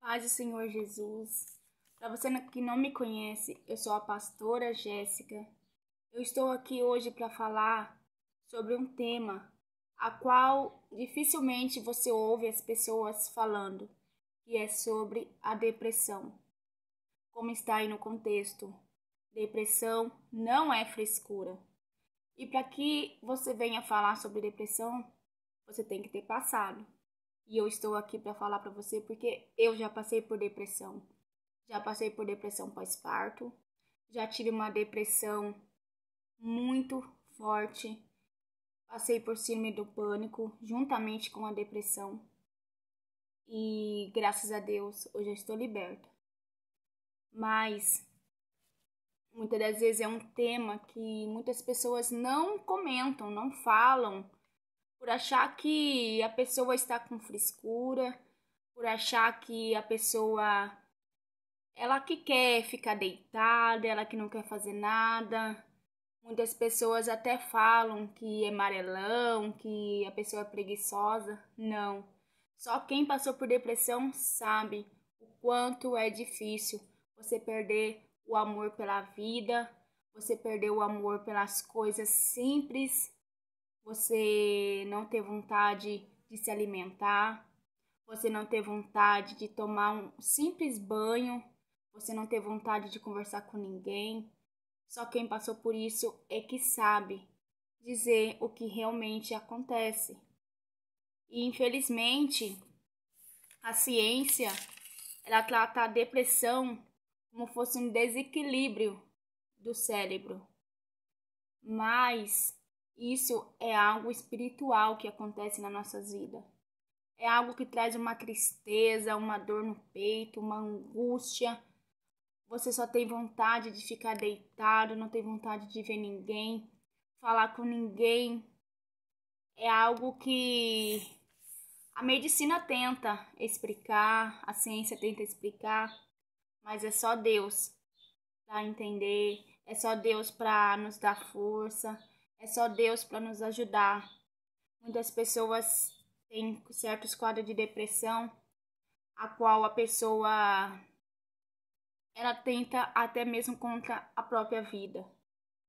Paz do Senhor Jesus. Para você que não me conhece, eu sou a pastora Jéssica. Eu estou aqui hoje para falar sobre um tema a qual dificilmente você ouve as pessoas falando, que é sobre a depressão. Como está aí no contexto, depressão não é frescura. E para que você venha falar sobre depressão, você tem que ter passado. E eu estou aqui para falar para você porque eu já passei por depressão. Já passei por depressão pós-parto. Já tive uma depressão muito forte. Passei por síndrome do pânico juntamente com a depressão. E graças a Deus hoje eu estou liberta. Mas muitas das vezes é um tema que muitas pessoas não comentam, não falam, por achar que a pessoa está com frescura, por achar que a pessoa, ela que quer ficar deitada, ela que não quer fazer nada. Muitas pessoas até falam que é amarelão, que a pessoa é preguiçosa. Não. Só quem passou por depressão sabe o quanto é difícil você perder o amor pela vida, você perder o amor pelas coisas simples, você não ter vontade de se alimentar, você não ter vontade de tomar um simples banho, você não ter vontade de conversar com ninguém. Só quem passou por isso é que sabe dizer o que realmente acontece. E infelizmente, a ciência, ela trata a depressão como fosse um desequilíbrio do cérebro. Mas isso é algo espiritual que acontece nas nossas vidas. É algo que traz uma tristeza, uma dor no peito, uma angústia. Você só tem vontade de ficar deitado, não tem vontade de ver ninguém, falar com ninguém. É algo que a medicina tenta explicar, a ciência tenta explicar, mas é só Deus para entender, é só Deus para nos dar força, é só Deus para nos ajudar. Muitas pessoas têm certos quadros de depressão, a qual a pessoa ela tenta até mesmo contra a própria vida.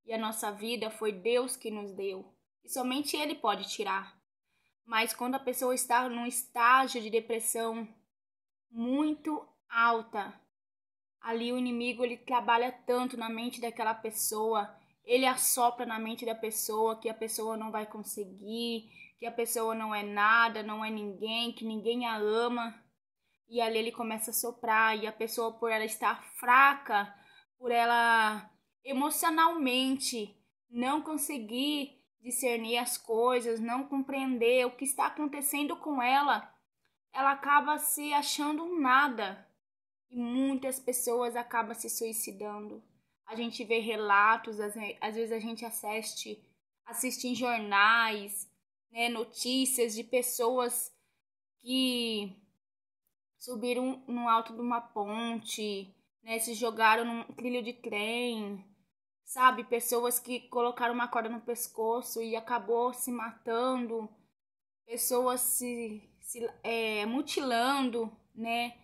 E a nossa vida foi Deus que nos deu. E somente Ele pode tirar. Mas quando a pessoa está num estágio de depressão muito alta, ali o inimigo ele trabalha tanto na mente daquela pessoa, ele assopra na mente da pessoa que a pessoa não vai conseguir, que a pessoa não é nada, não é ninguém, que ninguém a ama. E ali ele começa a soprar, e a pessoa, por ela estar fraca, por ela emocionalmente não conseguir discernir as coisas, não compreender o que está acontecendo com ela, ela acaba se achando um nada. E muitas pessoas acabam se suicidando. A gente vê relatos, às vezes a gente assiste em jornais, né, notícias de pessoas que subiram no alto de uma ponte, né, se jogaram num trilho de trem, sabe? Pessoas que colocaram uma corda no pescoço e acabou se matando, pessoas se mutilando, né?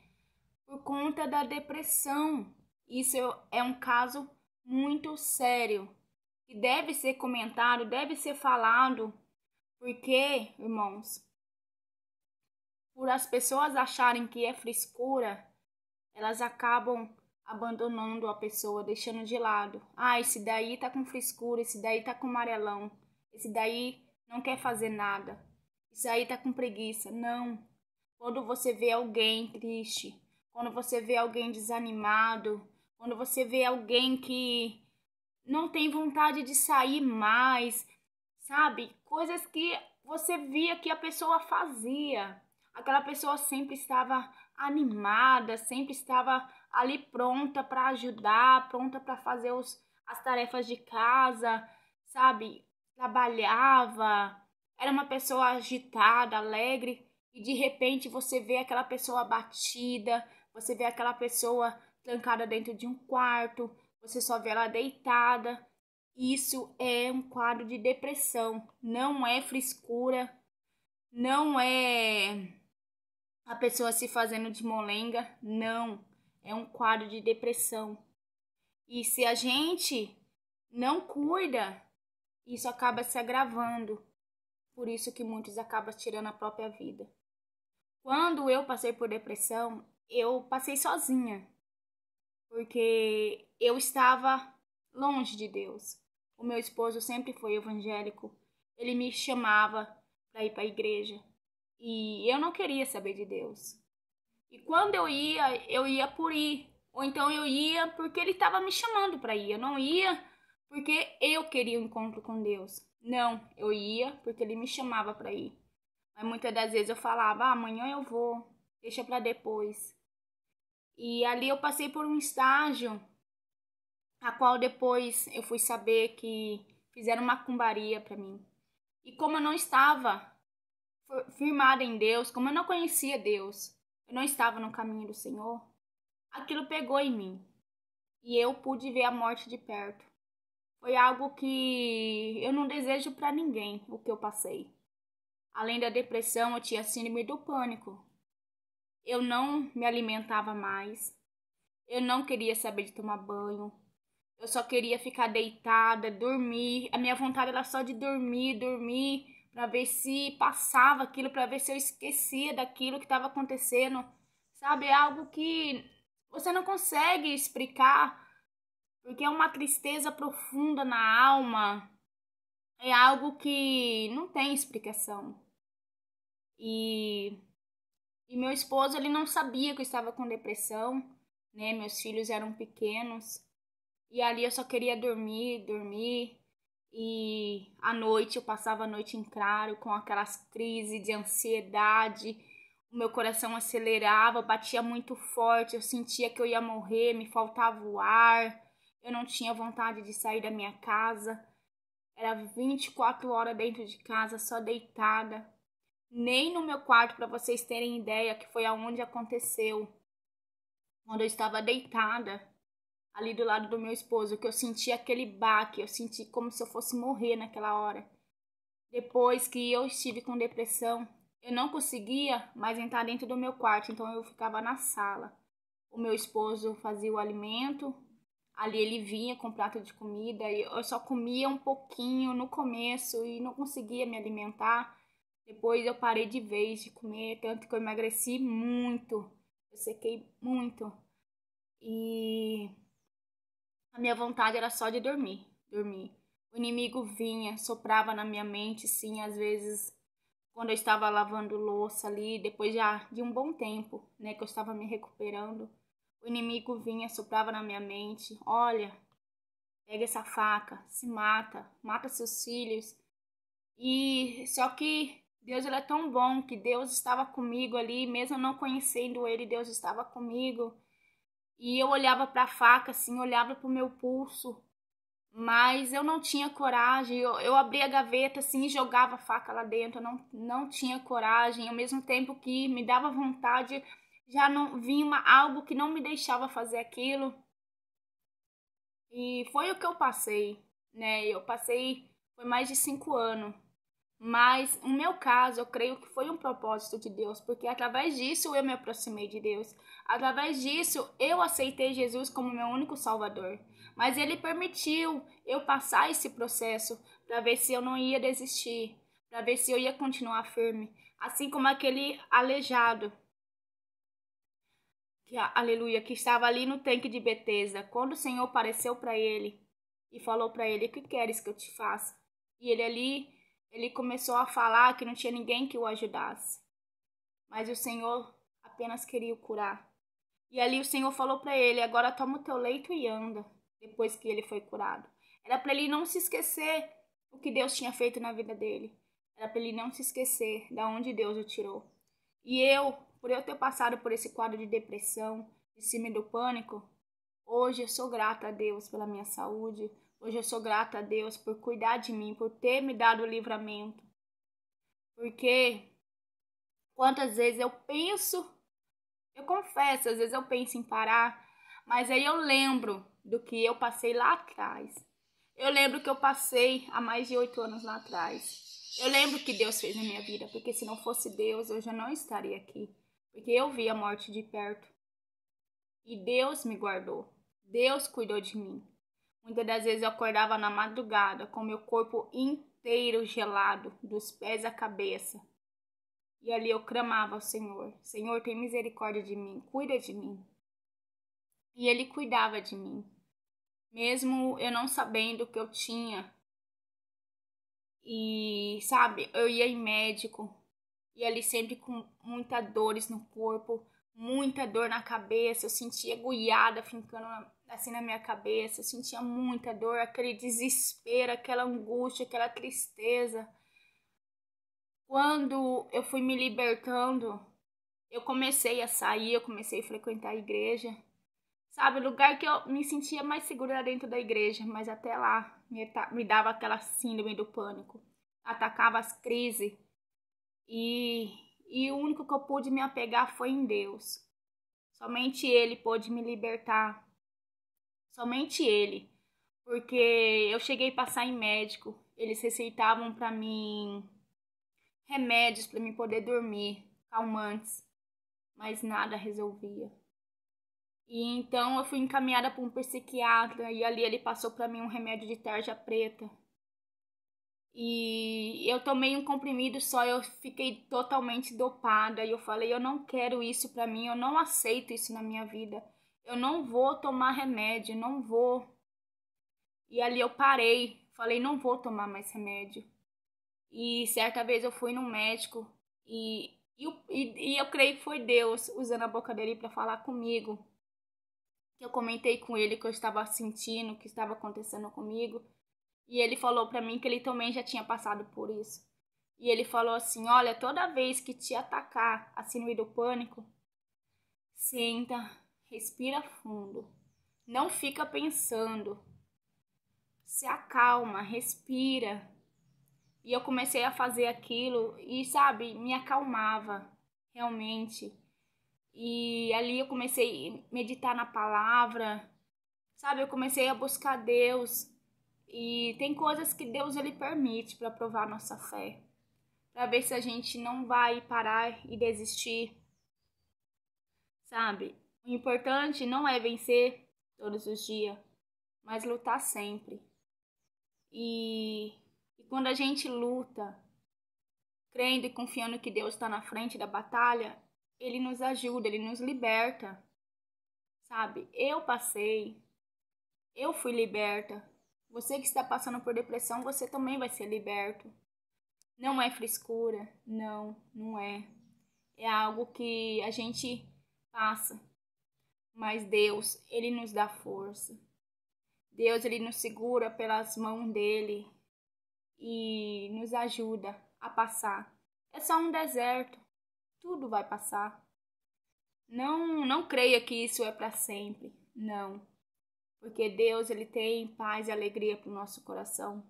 Por conta da depressão. Isso é um caso muito sério, que deve ser comentado, deve ser falado, porque, irmãos, por as pessoas acharem que é frescura, elas acabam abandonando a pessoa, deixando de lado. Ah, esse daí tá com frescura, esse daí tá com amarelão, esse daí não quer fazer nada, isso aí tá com preguiça. Não. Quando você vê alguém triste, quando você vê alguém desanimado, quando você vê alguém que não tem vontade de sair mais, sabe? Coisas que você via que a pessoa fazia. Aquela pessoa sempre estava animada, sempre estava ali pronta para ajudar, pronta para fazer as tarefas de casa, sabe? Trabalhava, era uma pessoa agitada, alegre, e de repente você vê aquela pessoa abatida, você vê aquela pessoa trancada dentro de um quarto, você só vê ela deitada. Isso é um quadro de depressão, não é frescura, não é a pessoa se fazendo de molenga. Não, é um quadro de depressão. E se a gente não cuida, isso acaba se agravando. Por isso que muitos acabam tirando a própria vida. Quando eu passei por depressão, eu passei sozinha, porque eu estava longe de Deus. O meu esposo sempre foi evangélico. Ele me chamava para ir para a igreja. E eu não queria saber de Deus. E quando eu ia por ir. Ou então eu ia porque ele estava me chamando para ir. Eu não ia porque eu queria um encontro com Deus. Não, eu ia porque ele me chamava para ir. Mas muitas das vezes eu falava, amanhã eu vou, deixa para depois. E ali eu passei por um estágio, a qual depois eu fui saber que fizeram macumbaria para mim. E como eu não estava firmada em Deus, como eu não conhecia Deus, eu não estava no caminho do Senhor, aquilo pegou em mim. E eu pude ver a morte de perto. Foi algo que eu não desejo para ninguém, o que eu passei. Além da depressão, eu tinha síndrome do pânico. Eu não me alimentava mais. Eu não queria saber de tomar banho. Eu só queria ficar deitada, dormir. A minha vontade era só de dormir, para ver se passava aquilo, para ver se eu esquecia daquilo que estava acontecendo. Sabe, é algo que você não consegue explicar, porque é uma tristeza profunda na alma. É algo que não tem explicação. E meu esposo, ele não sabia que eu estava com depressão, né? Meus filhos eram pequenos. E ali eu só queria dormir. E à noite eu passava a noite em claro, com aquelas crises de ansiedade. O meu coração acelerava, batia muito forte. Eu sentia que eu ia morrer, me faltava o ar. Eu não tinha vontade de sair da minha casa. Era 24 horas dentro de casa, só deitada. Nem no meu quarto, para vocês terem ideia, que foi aonde aconteceu. Quando eu estava deitada, ali do lado do meu esposo, que eu senti aquele baque, eu senti como se eu fosse morrer naquela hora. Depois que eu estive com depressão, eu não conseguia mais entrar dentro do meu quarto, então eu ficava na sala. O meu esposo fazia o alimento, ali ele vinha com prato de comida, e eu só comia um pouquinho no começo e não conseguia me alimentar. Depois eu parei de vez de comer, tanto que eu emagreci muito, eu sequei muito. E a minha vontade era só de dormir. O inimigo vinha, soprava na minha mente, sim, às vezes, quando eu estava lavando louça ali, depois já de um bom tempo, né, que eu estava me recuperando, o inimigo vinha, soprava na minha mente, olha, pega essa faca, se mata seus filhos. E só que Deus, ele é tão bom, que Deus estava comigo ali, mesmo não conhecendo ele, Deus estava comigo. E eu olhava para a faca, assim, olhava para o meu pulso, mas eu não tinha coragem. Eu abria a gaveta, assim, e jogava a faca lá dentro. Eu não tinha coragem. Ao mesmo tempo que me dava vontade, já não vinha algo que não me deixava fazer aquilo. E foi o que eu passei, né? Foi mais de 5 anos. Mas no meu caso, eu creio que foi um propósito de Deus, porque através disso eu me aproximei de Deus. Através disso eu aceitei Jesus como meu único Salvador. Mas Ele permitiu eu passar esse processo para ver se eu não ia desistir, para ver se eu ia continuar firme. Assim como aquele aleijado, aleluia, que estava ali no tanque de Betesda, quando o Senhor apareceu para ele e falou para ele: "O que queres que eu te faça?" E ele começou a falar que não tinha ninguém que o ajudasse, mas o Senhor apenas queria o curar. E ali o Senhor falou para ele: "Agora toma o teu leito e anda." Depois que ele foi curado, era para ele não se esquecer o que Deus tinha feito na vida dele. Era para ele não se esquecer da onde Deus o tirou. E por eu ter passado por esse quadro de depressão, de síndrome do pânico, hoje eu sou grata a Deus pela minha saúde. Hoje eu sou grata a Deus por cuidar de mim, por ter me dado o livramento. Porque quantas vezes eu confesso, às vezes eu penso em parar, mas aí eu lembro do que eu passei lá atrás. Eu lembro que eu passei há mais de 8 anos lá atrás. Eu lembro que Deus fez na minha vida, porque se não fosse Deus, eu já não estaria aqui. porque eu vi a morte de perto. E Deus me guardou. Deus cuidou de mim. Muitas das vezes eu acordava na madrugada com meu corpo inteiro gelado, dos pés à cabeça. E ali eu clamava ao Senhor: Senhor, tem misericórdia de mim, cuida de mim. E Ele cuidava de mim, mesmo eu não sabendo o que eu tinha. E, sabe, eu ia em médico, e ali sempre com muitas dores no corpo, muita dor na cabeça, eu sentia agulhada ficando assim na minha cabeça, eu sentia muita dor, aquele desespero, aquela angústia, aquela tristeza. Quando eu fui me libertando, eu comecei a sair, eu comecei a frequentar a igreja. Sabe, o lugar que eu me sentia mais segura era dentro da igreja, mas até lá me dava aquela síndrome do pânico. Atacava as crises e, e o único que eu pude me apegar foi em Deus. Somente Ele pôde me libertar. Somente Ele. Porque eu cheguei a passar em médico. Eles receitavam para mim remédios para mim poder dormir, calmantes, mas nada resolvia. E então eu fui encaminhada para um psiquiatra e ali ele passou para mim um remédio de tarja preta. E eu tomei um comprimido só, eu fiquei totalmente dopada e eu falei, eu não quero isso para mim, eu não aceito isso na minha vida. Eu não vou tomar remédio, não vou. E ali eu parei, falei, não vou tomar mais remédio. E certa vez eu fui no médico e eu creio que foi Deus usando a boca dele para falar comigo. Eu comentei com ele que eu estava sentindo, o que estava acontecendo comigo, e ele falou para mim que ele também já tinha passado por isso. E ele falou assim: "Olha, toda vez que te atacar a síndrome do pânico, senta, respira fundo. Não fica pensando. Se acalma, respira." E eu comecei a fazer aquilo e, sabe, me acalmava realmente. E ali eu comecei a meditar na palavra, sabe? Eu comecei a buscar Deus. E tem coisas que Deus ele permite para provar a nossa fé, para ver se a gente não vai parar e desistir, sabe? O importante não é vencer todos os dias, mas lutar sempre. E quando a gente luta, crendo e confiando que Deus está na frente da batalha, Ele nos ajuda, Ele nos liberta, sabe? Eu fui liberta. Você que está passando por depressão, você também vai ser liberto. Não é frescura, não, não é. É algo que a gente passa, mas Deus, Ele nos dá força. Deus, Ele nos segura pelas mãos dEle e nos ajuda a passar. É só um deserto, tudo vai passar. Não creia que isso é para sempre, não. Porque Deus, Ele tem paz e alegria para o nosso coração.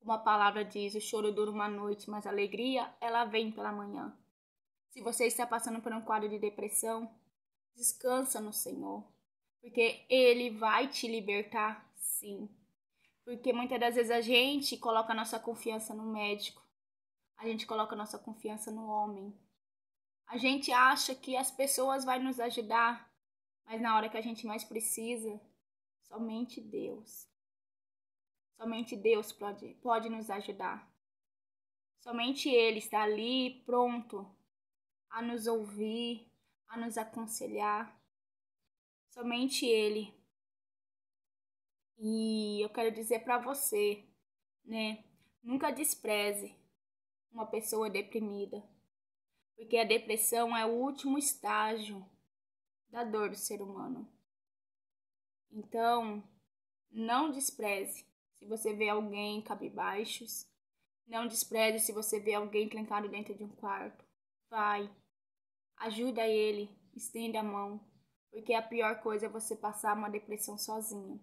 Como a palavra diz, o choro dura uma noite, mas a alegria, ela vem pela manhã. Se você está passando por um quadro de depressão, descansa no Senhor, porque Ele vai te libertar, sim. Porque muitas das vezes a gente coloca a nossa confiança no médico, a gente coloca a nossa confiança no homem. A gente acha que as pessoas vão nos ajudar, mas na hora que a gente mais precisa, somente Deus. Somente Deus pode nos ajudar. Somente Ele está ali pronto a nos ouvir, a nos aconselhar. Somente Ele. E eu quero dizer para você, né? Nunca despreze uma pessoa deprimida, porque a depressão é o último estágio da dor do ser humano. Então, não despreze se você vê alguém cabisbaixos. Não despreze se você vê alguém trancado dentro de um quarto. Vai, ajuda ele, estende a mão, porque a pior coisa é você passar uma depressão sozinho.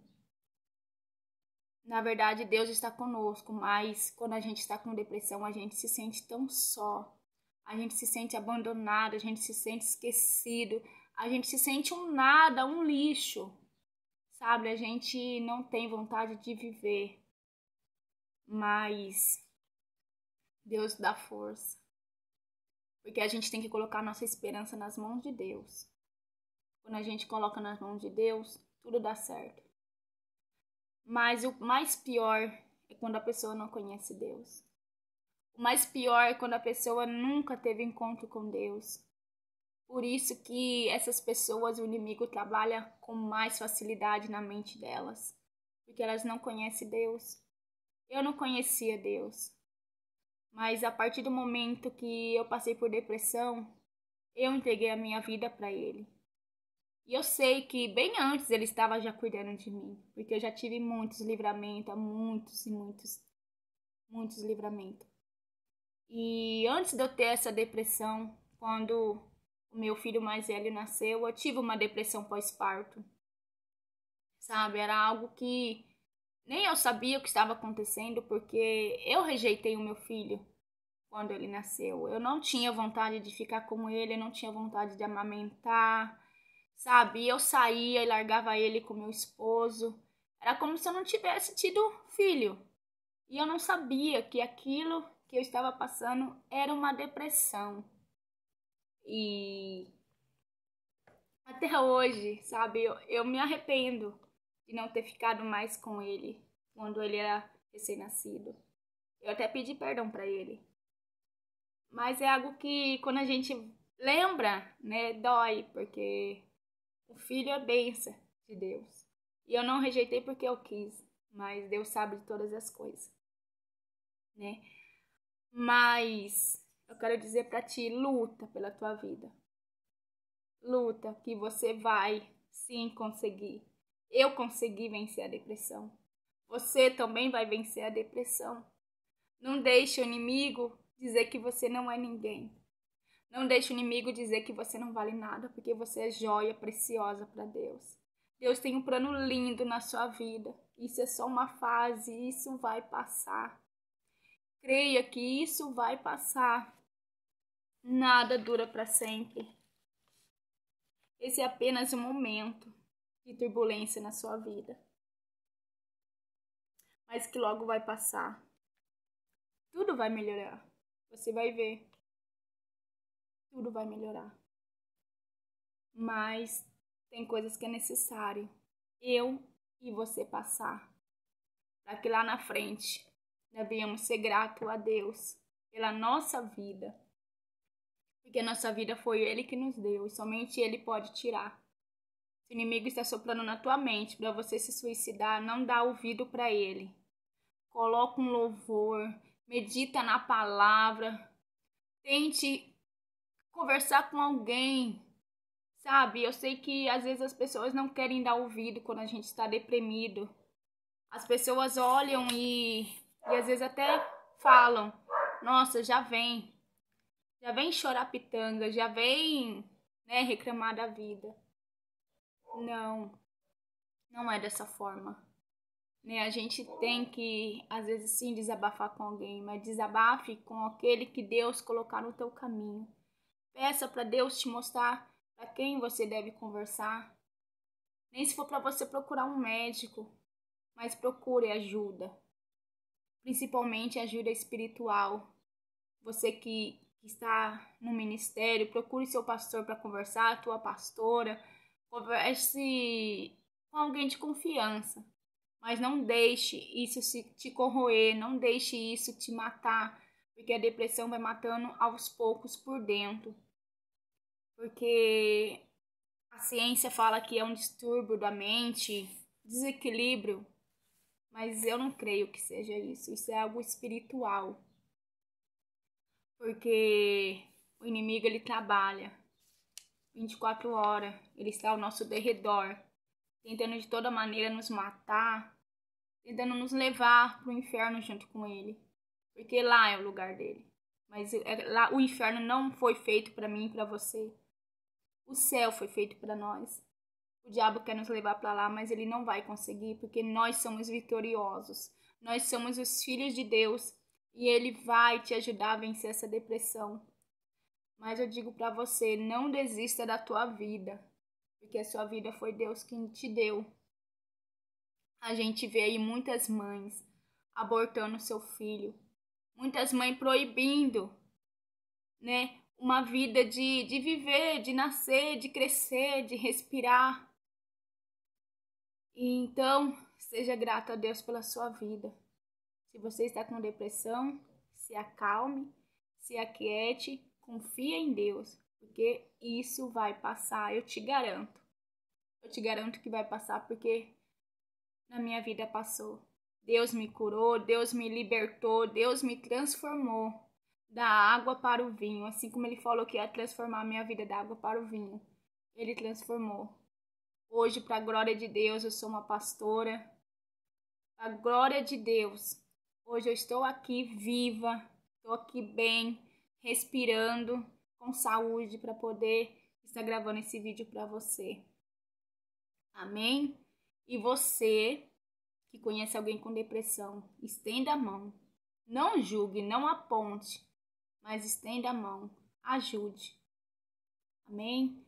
Na verdade, Deus está conosco, mas quando a gente está com depressão, a gente se sente tão só. A gente se sente abandonado, a gente se sente esquecido, a gente se sente um nada, um lixo. Sabe, a gente não tem vontade de viver, mas Deus dá força. Porque a gente tem que colocar nossa esperança nas mãos de Deus. Quando a gente coloca nas mãos de Deus, tudo dá certo. Mas o mais pior é quando a pessoa não conhece Deus. O mais pior é quando a pessoa nunca teve encontro com Deus. Por isso que essas pessoas, o inimigo trabalha com mais facilidade na mente delas. Porque elas não conhecem Deus. Eu não conhecia Deus. Mas a partir do momento que eu passei por depressão, eu entreguei a minha vida para Ele. E eu sei que bem antes Ele estava já cuidando de mim. Porque eu já tive muitos livramentos, muitos livramentos. E antes de eu ter essa depressão, quando o meu filho mais velho nasceu, eu tive uma depressão pós-parto. Sabe, era algo que nem eu sabia o que estava acontecendo, porque eu rejeitei o meu filho quando ele nasceu. Eu não tinha vontade de ficar com ele, eu não tinha vontade de amamentar, sabe? Eu saía e largava ele com meu esposo. Era como se eu não tivesse tido filho. E eu não sabia que aquilo que eu estava passando era uma depressão. E até hoje, sabe, eu me arrependo de não ter ficado mais com ele quando ele era recém-nascido. Eu até pedi perdão para ele. Mas é algo que quando a gente lembra, né, dói, porque o filho é bênção de Deus. E eu não rejeitei porque eu quis, mas Deus sabe de todas as coisas, né? Mas eu quero dizer para ti, luta pela tua vida. Luta que você vai sim conseguir. Eu consegui vencer a depressão. Você também vai vencer a depressão. Não deixe o inimigo dizer que você não é ninguém. Não deixe o inimigo dizer que você não vale nada, porque você é joia preciosa para Deus. Deus tem um plano lindo na sua vida. Isso é só uma fase, isso vai passar. Creia que isso vai passar. Nada dura para sempre. Esse é apenas um momento de turbulência na sua vida, mas que logo vai passar. Tudo vai melhorar. Você vai ver. Tudo vai melhorar. Mas tem coisas que é necessário eu e você passar, para que lá na frente nós venhamos ser gratos a Deus pela nossa vida. Porque a nossa vida foi Ele que nos deu e somente Ele pode tirar. Se o inimigo está soprando na tua mente para você se suicidar, não dá ouvido para ele. Coloca um louvor, medita na palavra, tente conversar com alguém, sabe? Eu sei que às vezes as pessoas não querem dar ouvido quando a gente está deprimido. As pessoas olham e às vezes até falam, nossa, já vem chorar pitanga, já vem, né, reclamar da vida. Não é dessa forma. Né? A gente tem que, às vezes, sim, desabafar com alguém, mas desabafe com aquele que Deus colocar no teu caminho. Peça para Deus te mostrar para quem você deve conversar. Nem se for para você procurar um médico, mas procure ajuda. Principalmente ajuda espiritual. Você que está no ministério, procure seu pastor para conversar, tua pastora. Converse com alguém de confiança. Mas não deixe isso te corroer, não deixe isso te matar, porque a depressão vai matando aos poucos por dentro. Porque a ciência fala que é um distúrbio da mente, desequilíbrio, mas eu não creio que seja isso. Isso é algo espiritual. Porque o inimigo ele trabalha 24 horas, ele está ao nosso derredor, tentando de toda maneira nos matar, tentando nos levar para o inferno junto com ele, porque lá é o lugar dele. Mas lá o inferno não foi feito para mim e para você. O céu foi feito para nós. O diabo quer nos levar para lá, mas ele não vai conseguir, porque nós somos vitoriosos. Nós somos os filhos de Deus e ele vai te ajudar a vencer essa depressão. Mas eu digo para você, não desista da tua vida, porque a sua vida foi Deus quem te deu. A gente vê aí muitas mães abortando seu filho, muitas mães proibindo, né, uma vida de viver, de nascer, de crescer, de respirar. E então, seja grato a Deus pela sua vida. Se você está com depressão, se acalme, se aquiete, confia em Deus, porque isso vai passar, eu te garanto. Eu te garanto que vai passar, porque na minha vida passou. Deus me curou, Deus me libertou, Deus me transformou da água para o vinho, assim como Ele falou que ia transformar a minha vida da água para o vinho. Ele transformou. Hoje, para a glória de Deus, eu sou uma pastora. A glória de Deus. Hoje eu estou aqui viva, estou aqui bem, respirando, com saúde para poder estar gravando esse vídeo para você. Amém? E você que conhece alguém com depressão, estenda a mão. Não julgue, não aponte, mas estenda a mão. Ajude. Amém?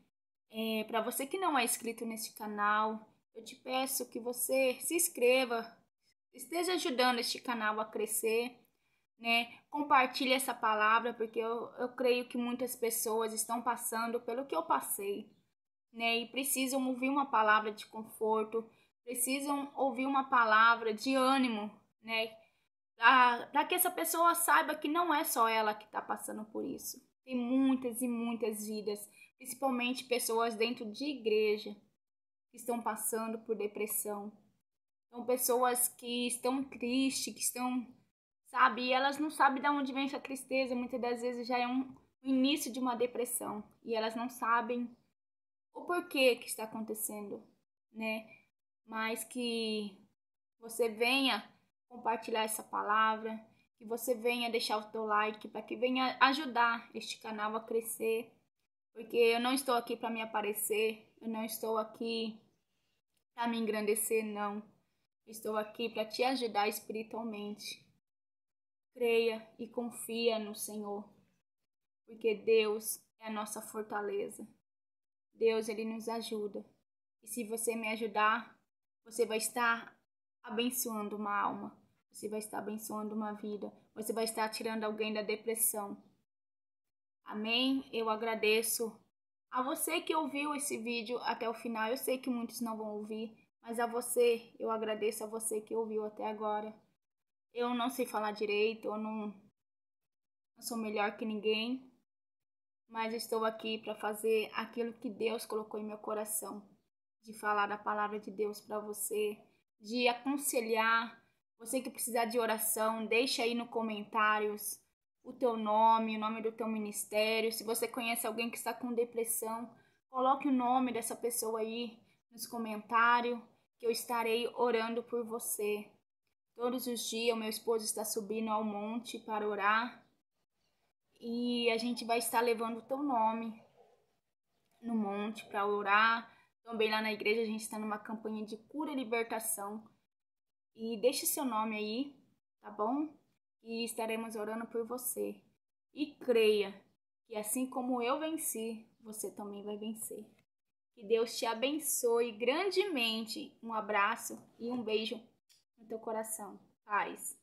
Para você que não é inscrito nesse canal, eu te peço que você se inscreva, esteja ajudando este canal a crescer, né? Compartilhe essa palavra, porque eu creio que muitas pessoas estão passando pelo que eu passei, né? E precisam ouvir uma palavra de conforto, precisam ouvir uma palavra de ânimo, né? Para que essa pessoa saiba que não é só ela que está passando por isso. Tem muitas e muitas vidas, principalmente pessoas dentro de igreja, que estão passando por depressão. São pessoas que estão tristes, que estão, sabe, e elas não sabem de onde vem essa tristeza. Muitas das vezes já é o início de uma depressão e elas não sabem o porquê que está acontecendo, né? Mas que você venha compartilhar essa palavra, que você venha deixar o teu like para que venha ajudar este canal a crescer, porque eu não estou aqui para me aparecer, eu não estou aqui para me engrandecer, não. Estou aqui para te ajudar espiritualmente. Creia e confia no Senhor, porque Deus é a nossa fortaleza. Deus, Ele nos ajuda. E se você me ajudar, você vai estar abençoando uma alma. Você vai estar abençoando uma vida. Você vai estar tirando alguém da depressão. Amém? Eu agradeço a você que ouviu esse vídeo até o final. Eu sei que muitos não vão ouvir, mas a você, eu agradeço a você que ouviu até agora. Eu não sei falar direito, eu não sou melhor que ninguém, mas estou aqui para fazer aquilo que Deus colocou em meu coração, de falar da palavra de Deus para você, de aconselhar. Você que precisar de oração, deixa aí nos comentários o teu nome, o nome do teu ministério. Se você conhece alguém que está com depressão, coloque o nome dessa pessoa aí nos comentários, que eu estarei orando por você. Todos os dias o meu esposo está subindo ao monte para orar e a gente vai estar levando o teu nome no monte para orar. Também lá na igreja a gente está numa campanha de cura e libertação. E deixe seu nome aí, tá bom? E estaremos orando por você. E creia que assim como eu venci, você também vai vencer. Que Deus te abençoe grandemente. Um abraço e um beijo no teu coração. Paz.